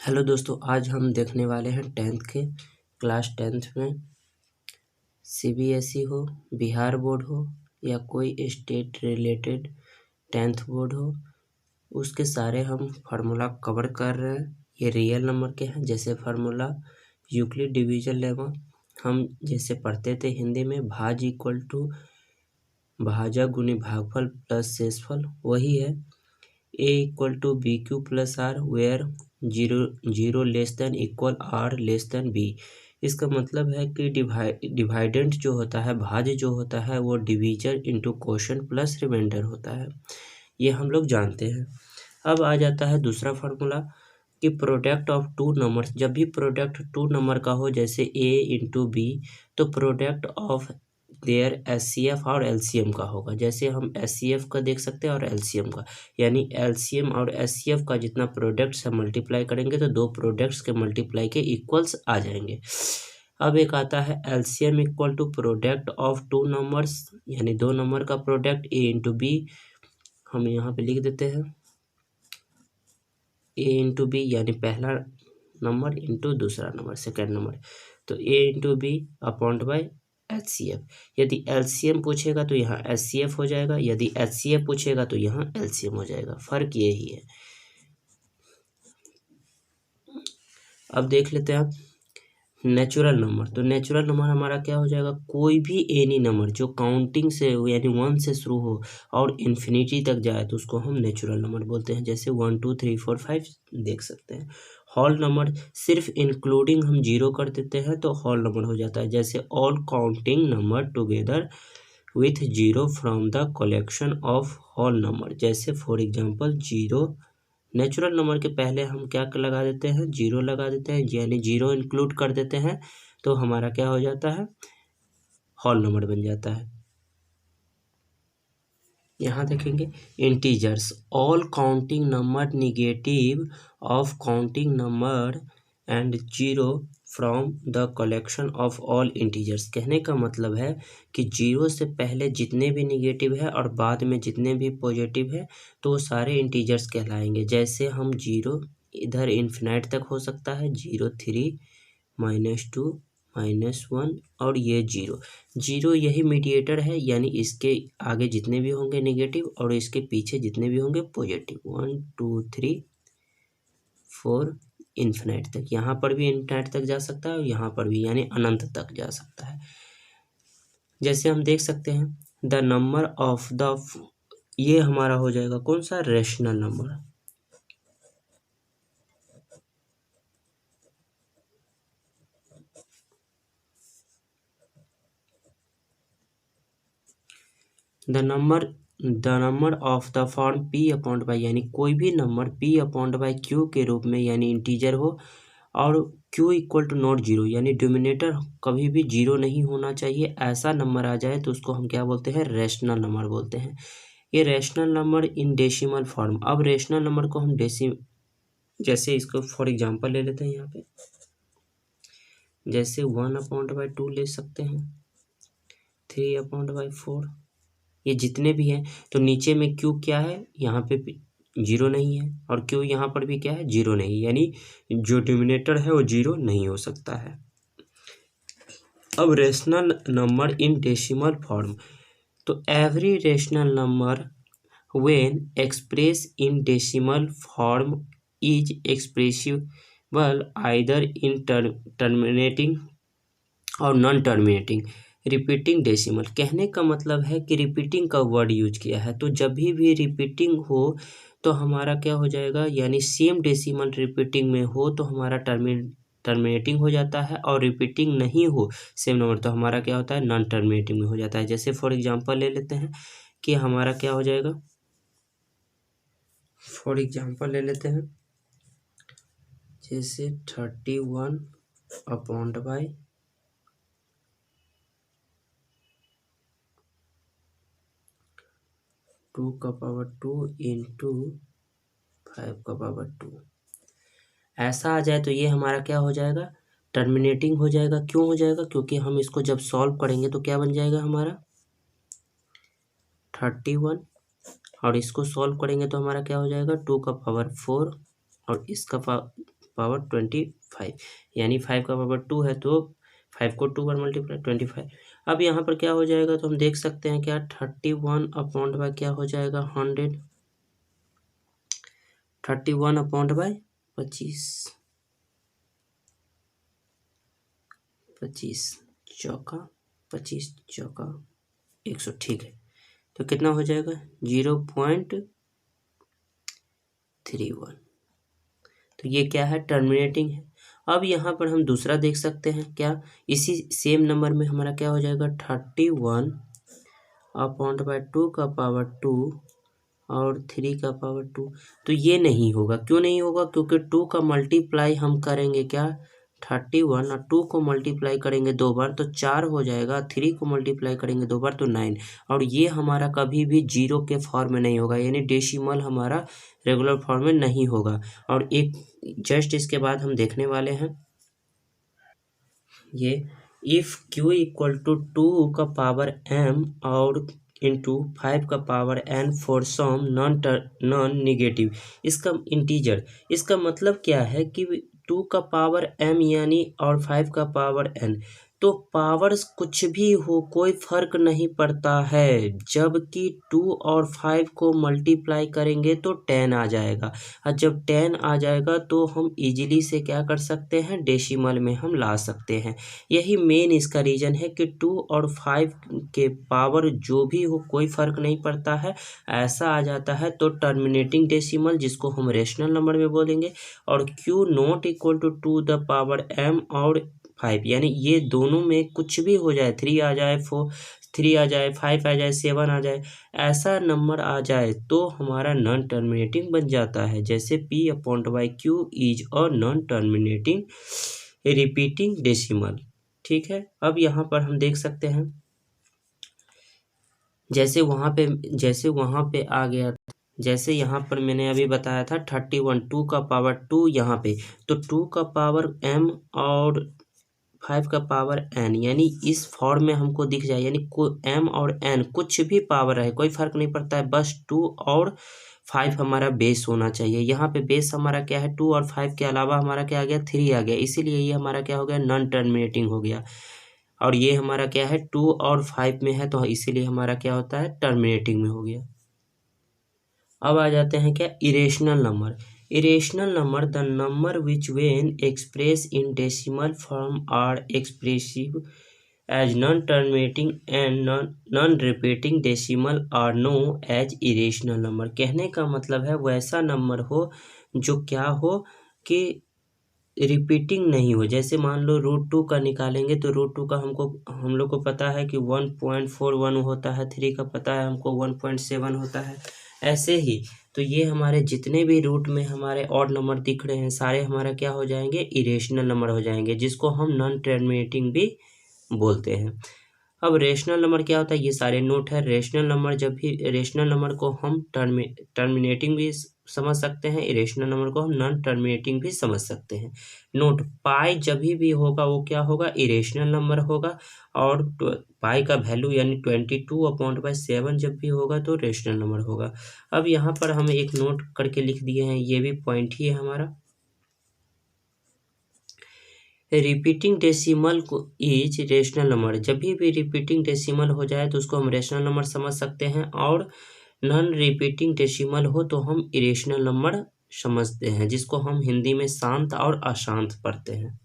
Hello दोस्तों, आज हम देखने वाले हैं क्लास टेंथ में सीबीएसई हो, बिहार बोर्ड हो या कोई स्टेट रिलेटेड टेंथ बोर्ड हो, उसके सारे हम फार्मूला कवर कर रहे हैं। ये रियल नंबर के हैं। जैसे फार्मूला यूक्लिड डिवीजन लेमा हम जैसे पढ़ते थे हिंदी में, भाज इक्वल टू भाजा गुनी भागफल प्लस शेषफल, वही है। A equal to B Q plus R where zero less than equal R less than B. इसका मतलब है कि डिवाइडेंट जो होता है, भाज्य जो होता है, वो division into quotient plus remainder होता है। ये हम लोग जानते हैं। अब आ जाता है दूसरा फार्मूला कि प्रोडक्ट ऑफ टू नंबर्स, जब भी प्रोडक्ट टू नंबर का हो, जैसे ए इंटू बी, तो प्रोडक्ट ऑफ देयर एचसीएफ और एलसीएम का होगा। जैसे हम एचसीएफ का देख सकते हैं और एलसीएम का, यानी एलसीएम और एचसीएफ का जितना प्रोडक्ट से मल्टीप्लाई करेंगे तो दो प्रोडक्ट्स के मल्टीप्लाई के इक्वल्स आ जाएंगे। अब एक आता है LCM equal to product of two numbers, यानी दो नंबर का प्रोडक्ट ए इंटू बी। हम यहाँ पे लिख देते हैं ए इंटू बी, यानी पहला नंबर इंटू दूसरा नंबर, सेकेंड नंबर। तो A into B upon by HCF. यदि एलसीएम पूछेगा तो यहाँ एचसीएफ हो जाएगा, यदि एचसीएफ पूछेगा तो यहाँ एलसीएम हो जाएगा। फर्क यही है। अब देख लेते हैं नेचुरल नंबर। तो नेचुरल नंबर हमारा क्या हो जाएगा, कोई भी एनी नंबर जो काउंटिंग से हो, यानी 1 से शुरू हो और इन्फिनिटी तक जाए, तो उसको हम नेचुरल नंबर बोलते हैं। जैसे 1 2 3 4 5 देख सकते हैं। होल नंबर सिर्फ इंक्लूडिंग हम जीरो कर देते हैं तो होल नंबर हो जाता है। जैसे all counting number together with zero from the collection of whole number. जैसे for example zero, natural number के पहले हम क्या लगा देते हैं, जीरो लगा देते हैं, यानी जीरो इंक्लूड कर देते हैं तो हमारा क्या हो जाता है, होल नंबर बन जाता है। यहाँ देखेंगे integers, all counting number negative of counting number and zero from the collection of all integers. कहने का मतलब है कि जीरो से पहले जितने भी निगेटिव है और बाद में जितने भी पॉजिटिव है तो वो सारे इंटीजर्स कहलाएंगे। जैसे हम जीरो इधर इन्फिनाइट तक हो सकता है, 0 3 -2 -1 और ये जीरो। जीरो यही मीडिएटर है, यानी इसके आगे जितने भी होंगे नेगेटिव और इसके पीछे जितने भी होंगे पॉजिटिव। 1 2 3 4 इन्फिनाइट तक, यहाँ पर भी इन्फिनाइट तक जा सकता है और यहाँ पर भी, यानी अनंत तक जा सकता है। जैसे हम देख सकते हैं द नंबर ऑफ द, ये हमारा हो जाएगा कौन सा, rational number. The number of the form p upon by, यानी कोई भी number p upon by q के रूप में, यानी इंटीजर हो और q equal to not zero, यानी डिनोमिनेटर कभी भी जीरो नहीं होना चाहिए, ऐसा नंबर आ जाए तो उसको हम क्या बोलते हैं, रेशनल नंबर बोलते हैं। ये rational number in decimal form. अब रेशनल नंबर को हम जैसे इसको फॉर एग्जांपल ले लेते हैं यहाँ पे, जैसे 1 अपॉन बाई 2 ले सकते हैं, 3 अपॉन बाई 4, ये जितने भी हैं। तो नीचे में क्यू क्या है, यहाँ पे जीरो नहीं है, और क्यू यहाँ पर भी क्या है, जीरो नहीं, यानी जो डिनोमिनेटर है वो जीरो नहीं हो सकता है। अब rational number in decimal form. तो every rational number when express in decimal form is expressible either in terminating or non terminating repeating decimal. कहने का मतलब है कि रिपीटिंग का वर्ड यूज किया है, तो जब भी रिपीटिंग हो तो हमारा क्या हो जाएगा, यानी सेम डेसिमल रिपीटिंग में हो तो हमारा टर्मिनेटिंग हो जाता है, और रिपीटिंग नहीं हो सेम नंबर तो हमारा क्या होता है, नॉन टर्मिनेटिंग में हो जाता है। जैसे फॉर एग्जांपल ले लेते हैं कि हमारा क्या हो जाएगा, फॉर एग्जांपल ले लेते हैं जैसे 31 अपॉन बाई 2 का पावर 2 इंटू 5 का पावर 2, ऐसा आ जाए तो ये हमारा क्या हो जाएगा, टर्मिनेटिंग हो जाएगा। क्यों हो जाएगा, क्योंकि हम इसको जब सॉल्व करेंगे तो क्या बन जाएगा हमारा 31, और इसको सॉल्व करेंगे तो हमारा क्या हो जाएगा 2 का पावर 4 और इसका पावर 25, यानी 5 का पावर 2 है तो 5 को 2 बार मल्टीप्लाई 25। अब यहाँ पर क्या हो जाएगा तो हम देख सकते हैं क्या 31 अपॉइंट बाय क्या हो जाएगा 100, 31 अपॉइंट बाय 25, 25 चौका 25 चौका 100, ठीक है। तो कितना हो जाएगा 0.31। तो ये क्या है टर्मिनेटिंग है। अब यहाँ पर हम दूसरा देख सकते हैं क्या, इसी सेम नंबर में हमारा क्या हो जाएगा 31 अपॉइंट बाय 2 का पावर 2 और 3 का पावर 2। तो ये नहीं होगा, क्यों नहीं होगा, क्योंकि 2 का मल्टीप्लाई हम करेंगे क्या 31 और 2 को मल्टीप्लाई करेंगे 2 बार तो 4 हो जाएगा, 3 को मल्टीप्लाई करेंगे 2 बार तो 9। और ये हमारा कभी भी जीरो के फॉर्म में नहीं होगा, यानी डेसिमल हमारा रेगुलर फॉर्म में नहीं होगा। और एक जस्ट इसके बाद हम देखने वाले हैं ये इफ़ q इक्वल टू 2 का पावर m और इंटू 5 का power n for some non negative, इसका इंटीजर, इसका मतलब क्या है कि 2 का पावर m यानी और 5 का पावर n, तो पावर्स कुछ भी हो कोई फर्क नहीं पड़ता है, जबकि 2 और 5 को मल्टीप्लाई करेंगे तो 10 आ जाएगा, और जब 10 आ जाएगा तो हम इजीली से क्या कर सकते हैं डेसिमल में हम ला सकते हैं। यही मेन इसका रीज़न है कि 2 और 5 के पावर जो भी हो कोई फ़र्क नहीं पड़ता है, ऐसा आ जाता है तो टर्मिनेटिंग डेसिमल जिसको हम रेशनल नंबर में बोलेंगे। और q not equal to 2 the power m और 5, यानी ये दोनों में कुछ भी हो जाए 3 आ जाए 3 आ जाए 5 आ जाए 7 आ जाए, ऐसा नंबर आ जाए तो हमारा नॉन टर्मिनेटिंग बन जाता है। जैसे p upon by q is a non terminating repeating decimal, ठीक है। अब यहाँ पर हम देख सकते हैं जैसे वहाँ पे आ गया, जैसे यहाँ पर मैंने अभी बताया था 31 2 का पावर 2 यहाँ पे, तो 2 का पावर m और 5 का पावर n, यानी इस फॉर्म में हमको दिख जाए, यानी m और n कुछ भी पावर रहे कोई फर्क नहीं पड़ता है, बस 2 और 5 हमारा बेस होना चाहिए। यहाँ पे बेस हमारा क्या है 2 और 5 के अलावा हमारा क्या आ गया 3 आ गया, इसीलिए ये हमारा क्या हो गया नॉन टर्मिनेटिंग हो गया। और ये हमारा क्या है 2 और 5 में है तो इसीलिए हमारा क्या होता है टर्मिनेटिंग में हो गया। अब आ जाते हैं क्या irrational number. Irrational number the number which when express in decimal form are expressive as non terminating and non repeating decimal are know as irrational number. कहने का मतलब है वैसा नंबर हो जो क्या हो कि रिपीटिंग नहीं हो। जैसे मान लो √2 का निकालेंगे तो √2 का हम लोग को पता है कि 1.41 होता है, 3 का पता है हमको 1.7 होता है। ऐसे ही तो ये हमारे जितने भी रूट में हमारे ऑड नंबर दिख रहे हैं सारे हमारा क्या हो जाएंगे इरेशनल नंबर हो जाएंगे, जिसको हम नॉन टर्मिनेटिंग भी बोलते हैं। अब रेशनल नंबर क्या होता है ये सारे नोट है। रेशनल नंबर जब भी रेशनल नंबर को हम टर्मिनेटिंग भी समझ सकते हैं, इरेशनल नंबर को हम नॉन टर्मिनेटिंग भी समझ सकते हैं। नोट पाई जब भी होगा वो क्या होगा इरेशनल नंबर होगा, और पाई का वैल्यू यानी 22/7 जब भी होगा तो रेशनल नंबर होगा। अब यहाँ पर हम एक नोट करके लिख दिए हैं, ये भी पॉइंट ही है हमारा। रिपीटिंग डेसिमल को इज रेशनल नंबर, जब भी रिपीटिंग डेसिमल हो जाए तो उसको हम रेशनल नंबर समझ सकते हैं, और नॉन रिपीटिंग डेसिमल हो तो हम इरेशनल नंबर समझते हैं, जिसको हम हिंदी में शांत और अशांत पढ़ते हैं।